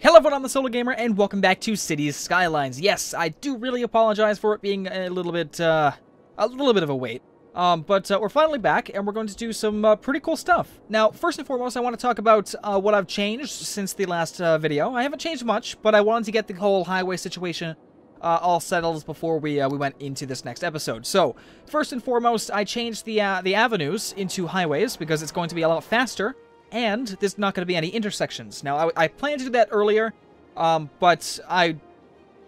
Hello everyone, I'm the Solo Gamer, and welcome back to Cities Skylines. Yes, I do really apologize for it being a little bit of a wait. But we're finally back, and we're going to do some pretty cool stuff. Now, first and foremost, I want to talk about what I've changed since the last video. I haven't changed much, but I wanted to get the whole highway situation all settled before we went into this next episode. So, first and foremost, I changed the avenues into highways because it's going to be a lot faster. And there's not going to be any intersections. Now, I planned to do that earlier, but I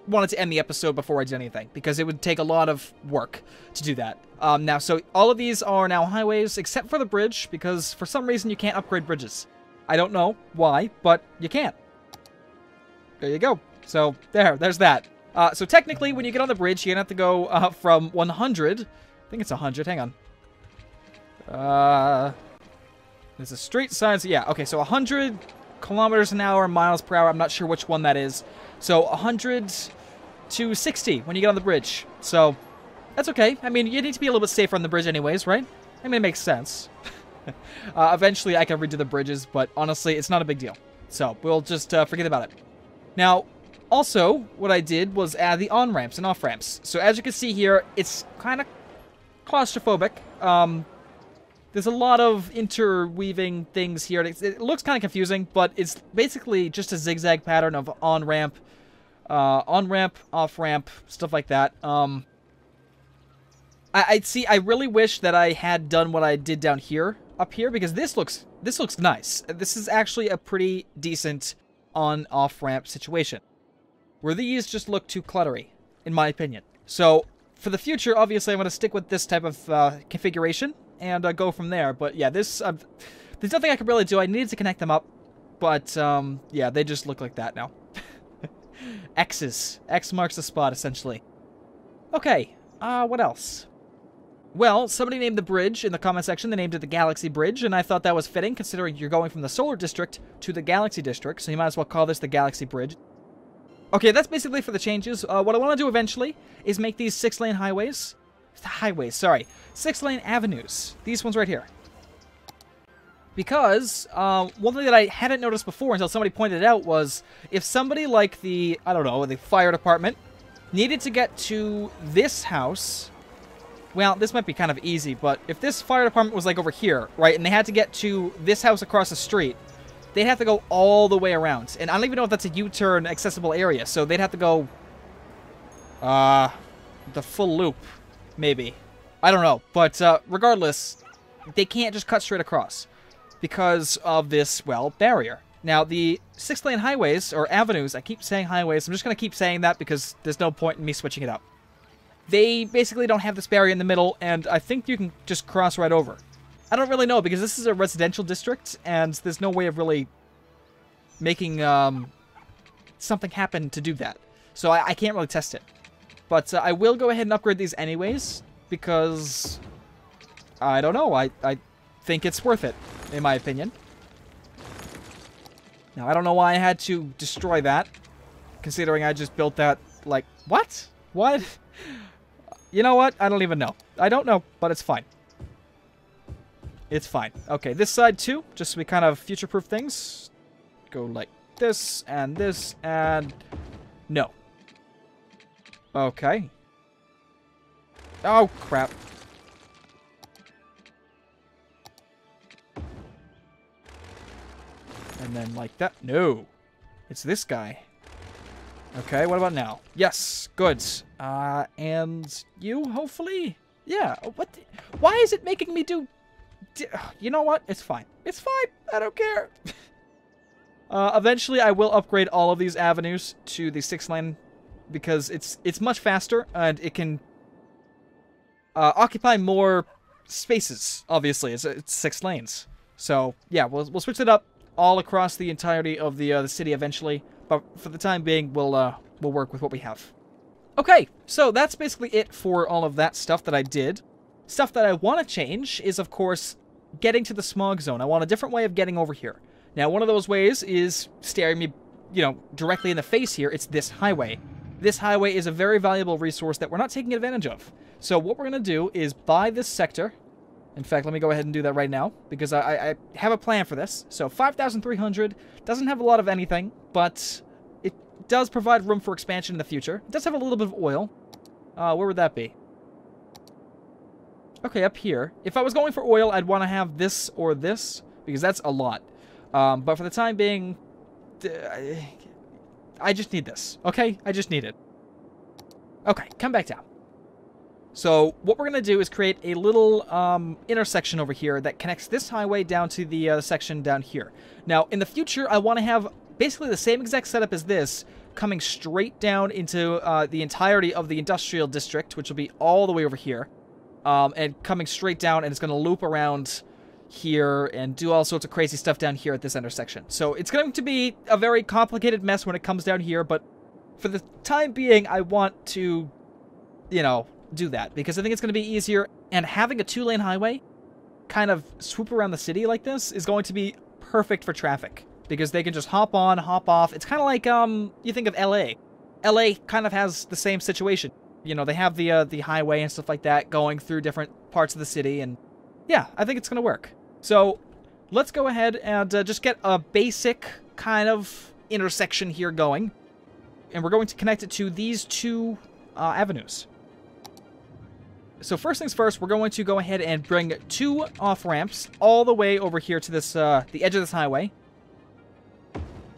wanted to end the episode before I did anything, because it would take a lot of work to do that. Now, so all of these are now highways, except for the bridge, because for some reason you can't upgrade bridges. I don't know why, but you can't. There you go. So, there's that. So technically, when you get on the bridge, you're going to have to go from 100, I think it's 100, hang on. There's a straight sign, so yeah, okay, so 100 kilometers an hour, miles per hour, I'm not sure which one that is. So 100 to 60 when you get on the bridge. So, that's okay. I mean, you need to be a little bit safer on the bridge anyways, right? I mean, it makes sense. Eventually I can redo the bridges, but honestly, it's not a big deal. So, we'll just forget about it. Now, also, what I did was add the on-ramps and off-ramps. So, as you can see here, it's kind of claustrophobic. There's a lot of interweaving things here. It looks kind of confusing, but it's basically just a zigzag pattern of on-ramp, off-ramp, stuff like that. I really wish that I had done what I did down here, up here, because this looks nice. This is actually a pretty decent on-off-ramp situation, where these just look too cluttery, in my opinion. So, for the future, obviously, I'm going to stick with this type of configuration, and go from there. But yeah, there's nothing I can really do. I needed to connect them up, but yeah, they just look like that now. X's. X marks the spot, essentially. Okay, what else? Well, somebody named the bridge in the comment section. They named it the Galaxy Bridge, and I thought that was fitting, considering you're going from the Solar District to the Galaxy District, so you might as well call this the Galaxy Bridge. Okay, that's basically for the changes. What I want to do eventually is make these 6-lane highways. Highways, sorry. 6-lane avenues. These ones right here. Because, one thing that I hadn't noticed before until somebody pointed it out was, if somebody like the, I don't know, the fire department needed to get to this house, well, this might be kind of easy, but if this fire department was like over here, right, and they had to get to this house across the street, they'd have to go all the way around. And I don't even know if that's a U-turn accessible area, so they'd have to go, the full loop. Maybe. I don't know. But regardless, they can't just cut straight across because of this, well, barrier. Now, the 6-lane highways, or avenues, I keep saying highways, I'm just going to keep saying that because there's no point in me switching it up. They basically don't have this barrier in the middle, and I think you can just cross right over. I don't really know, because this is a residential district, and there's no way of really making something happen to do that. So I can't really test it. But I will go ahead and upgrade these anyways, because, I don't know, I think it's worth it, in my opinion. Now, I don't know why I had to destroy that, considering I just built that, like, what? What? You know what? I don't even know. I don't know, but it's fine. It's fine. Okay, this side too, just so we kind of future-proof things. Go like this, and no. Okay. Oh, crap. And then like that. No. It's this guy. Okay, what about now? Yes, good. And you, hopefully? Yeah, what? Why is it making me do... You know what? It's fine. It's fine. I don't care. Eventually, I will upgrade all of these avenues to the 6-lane because it's much faster and it can occupy more spaces. Obviously, it's 6 lanes. So yeah, we'll switch it up all across the entirety of the city eventually. But for the time being, we'll work with what we have. Okay, so that's basically it for all of that stuff that I did. Stuff that I want to change is, of course, getting to the smog zone. I want a different way of getting over here. Now, one of those ways is staring me, you know, directly in the face here. It's this highway. This highway is a very valuable resource that we're not taking advantage of. So what we're going to do is buy this sector. In fact, let me go ahead and do that right now, because I have a plan for this. So 5,300 doesn't have a lot of anything, but it does provide room for expansion in the future. It does have a little bit of oil. Where would that be? Okay, up here. If I was going for oil, I'd want to have this or this, because that's a lot. But for the time being, I just need this, okay? I just need it. Okay, come back down. So what we're going to do is create a little intersection over here that connects this highway down to the section down here. Now, in the future, I want to have basically the same exact setup as this, coming straight down into the entirety of the industrial district, which will be all the way over here, and coming straight down, and it's going to loop around here and do all sorts of crazy stuff down here at this intersection. So it's going to be a very complicated mess when it comes down here, but for the time being, I want to, you know, do that, because I think it's going to be easier, and having a 2-lane highway kind of swoop around the city like this is going to be perfect for traffic, because they can just hop on, hop off. It's kind of like, you think of LA. LA kind of has the same situation. You know, they have the highway and stuff like that going through different parts of the city, and yeah, I think it's going to work. So let's go ahead and just get a basic kind of intersection here going, and we're going to connect it to these two avenues. So first things first, we're going to go ahead and bring 2 off-ramps all the way over here to this the edge of this highway.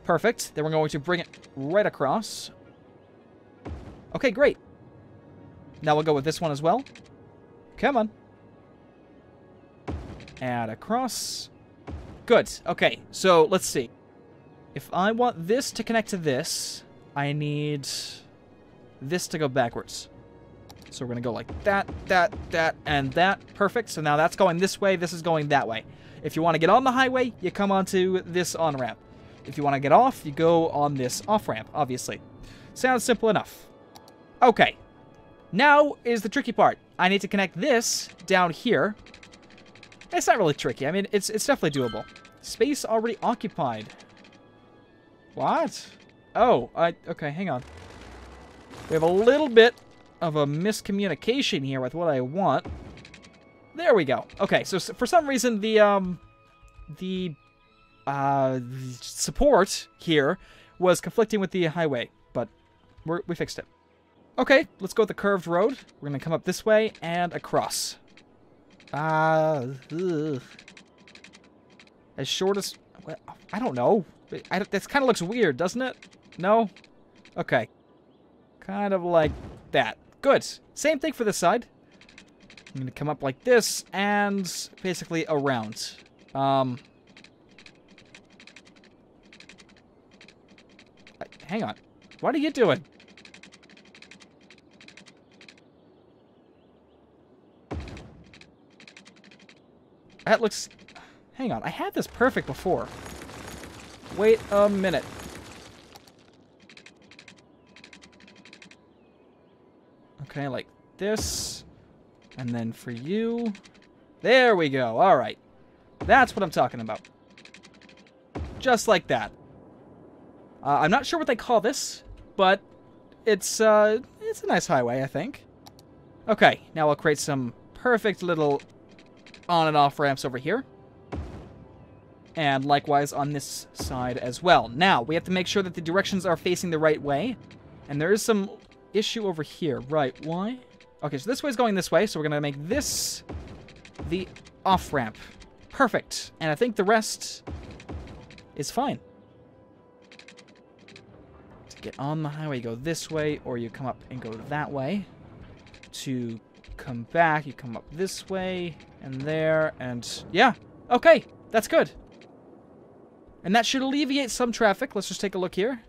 Perfect. Then we're going to bring it right across. Okay, great. Now we'll go with this one as well. Come on. And across. Good. Okay, so let's see. If I want this to connect to this, I need this to go backwards. So we're going to go like that, that, and that. Perfect. So now that's going this way. This is going that way. If you want to get on the highway, you come onto this on-ramp. If you want to get off, you go on this off-ramp, obviously. Sounds simple enough. Okay. Now is the tricky part. I need to connect this down here. It's not really tricky. I mean, it's definitely doable. Space already occupied. What? Oh, okay, hang on. We have a little bit of a miscommunication here with what I want. There we go. Okay, so for some reason the support here was conflicting with the highway, but we fixed it. Okay, let's go with the curved road. We're gonna come up this way and across. As short as, well, I don't know. This kind of looks weird, doesn't it? No? Okay. Kind of like that. Good. Same thing for this side. I'm going to come up like this and basically around. Hang on. What are you doing? That looks... Hang on. I had this perfect before. Wait a minute. Okay, like this. And then for you... There we go. All right. That's what I'm talking about. Just like that. I'm not sure what they call this, but it's a nice highway, I think. Okay, now I'll create some perfect little on and off ramps over here. And likewise on this side as well. Now, we have to make sure that the directions are facing the right way. And there is some issue over here. Right, why? Okay, so this way is going this way, so we're going to make this the off-ramp. Perfect. And I think the rest is fine. To get on the highway, you go this way, or you come up and go that way. To come back, you come up this way, and there, and yeah. Okay, that's good. And that should alleviate some traffic. Let's just take a look here.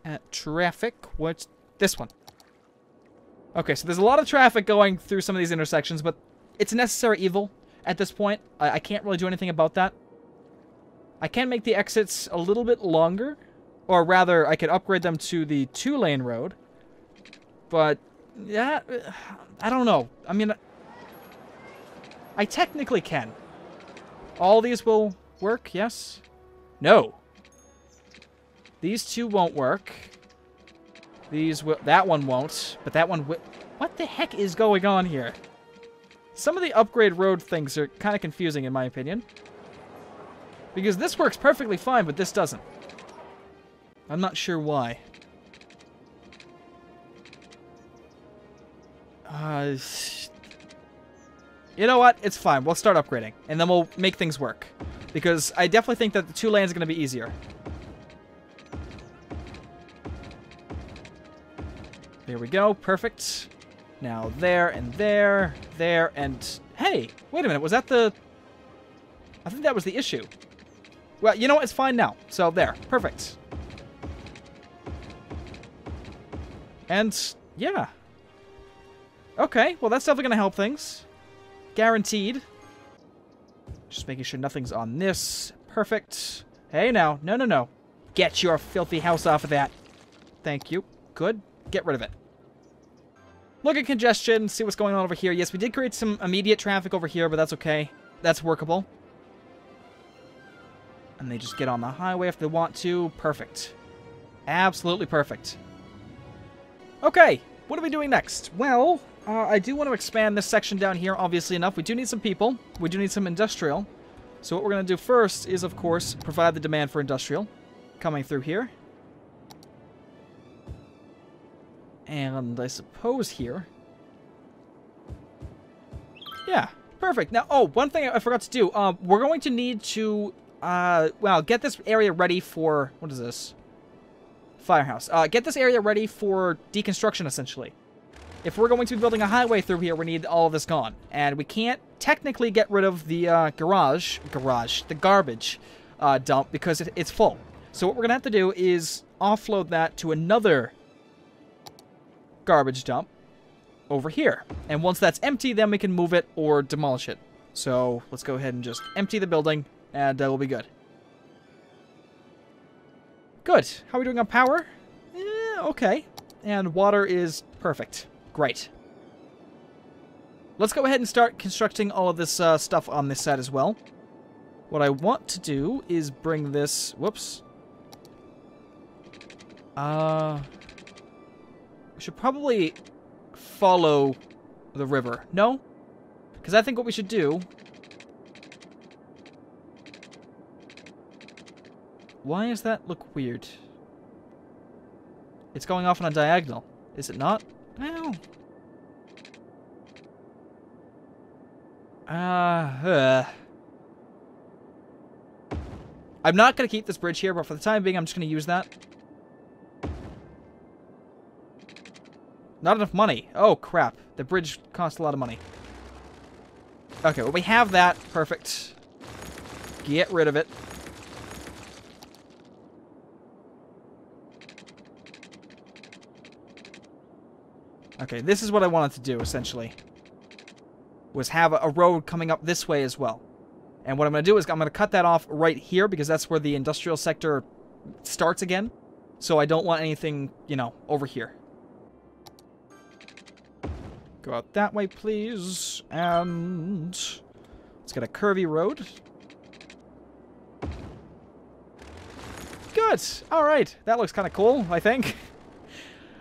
At traffic, what's this one? Okay, so there's a lot of traffic going through some of these intersections, but it's a necessary evil at this point. I can't really do anything about that. I can make the exits a little bit longer, or rather, I could upgrade them to the 2-lane road. But, yeah, I don't know. I mean, I technically can. All these will work, yes? No. These two won't work. These will... That one won't, but that one will... What the heck is going on here? Some of the upgrade road things are kind of confusing, in my opinion. Because this works perfectly fine, but this doesn't. I'm not sure why. You know what? It's fine. We'll start upgrading, and then we'll make things work. Because I definitely think that the 2 lanes are going to be easier. There we go. Perfect. Now there, and there, there, and... Hey! Wait a minute. Was that the... I think that was the issue. Well, you know what? It's fine now. So, there. Perfect. And, yeah. Okay. Well, that's definitely going to help things. Guaranteed. Just making sure nothing's on this. Perfect. Hey, now. No, no, no. Get your filthy house off of that. Thank you. Good. Get rid of it. Look at congestion. See what's going on over here. Yes, we did create some immediate traffic over here, but that's okay. That's workable. And they just get on the highway if they want to. Perfect. Absolutely perfect. Okay. What are we doing next? Well... I do want to expand this section down here, obviously enough. We do need some people. We do need some industrial. So what we're going to do first is, of course, provide the demand for industrial coming through here. And I suppose here... Yeah, perfect. Now, oh, one thing I forgot to do. We're going to need to, well, get this area ready for... What is this? Firehouse. Get this area ready for deconstruction, essentially. If we're going to be building a highway through here, we need all of this gone. And we can't technically get rid of the the garbage dump because it's full. So what we're going to have to do is offload that to another garbage dump over here. And once that's empty, then we can move it or demolish it. So let's go ahead and just empty the building and we'll be good. Good. How are we doing on power? Okay. And water is perfect. Great. Let's go ahead and start constructing all of this stuff on this side as well. What I want to do is bring this... Whoops. We should probably follow the river. No? Because I think what we should do... Why does that look weird? It's going off on a diagonal. Is it not? Well... I'm not going to keep this bridge here, but for the time being, I'm just going to use that. Not enough money. Oh, crap. The bridge costs a lot of money. Okay, well, we have that. Perfect. Get rid of it. Okay, this is what I wanted to do, essentially. Was have a road coming up this way as well. And what I'm going to do is I'm going to cut that off right here because that's where the industrial sector starts again. So I don't want anything, you know, over here. Go out that way, please. And let's get a curvy road. Good. All right. That looks kind of cool, I think.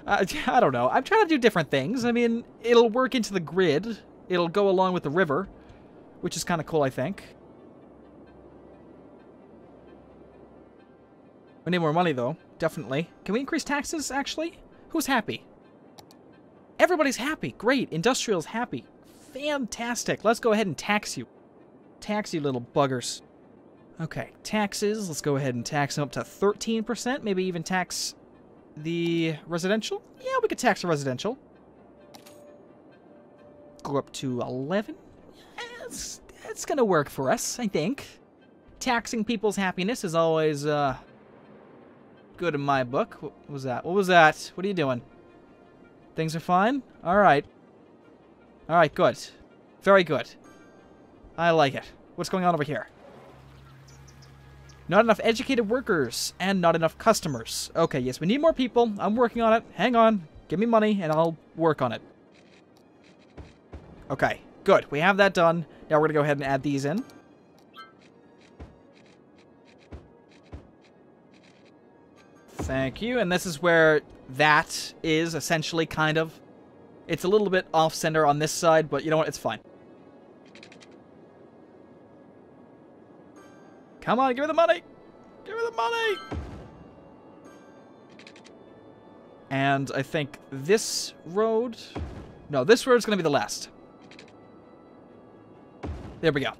I don't know. I'm trying to do different things. I mean, it'll work into the grid. It'll go along with the river, which is kind of cool, I think. We need more money, though. Definitely. Can we increase taxes, actually? Who's happy? Everybody's happy. Great. Industrial's happy. Fantastic. Let's go ahead and tax you. Tax you little buggers. Okay, taxes. Let's go ahead and tax them up to 13%. Maybe even tax the residential? Yeah, we could tax the residential. Go up to 11. It's going to work for us, I think. Taxing people's happiness is always good in my book. What was that? What was that? What are you doing? Things are fine? All right. All right, good. Very good. I like it. What's going on over here? Not enough educated workers and not enough customers. Okay, yes, we need more people. I'm working on it. Hang on. Give me money and I'll work on it. Okay, good. We have that done. Now we're going to go ahead and add these in. Thank you. And this is where that is essentially, kind of. It's a little bit off-center on this side, but you know what? It's fine. Come on, give me the money! Give me the money! And I think this road... No, this road's going to be the last. There we go.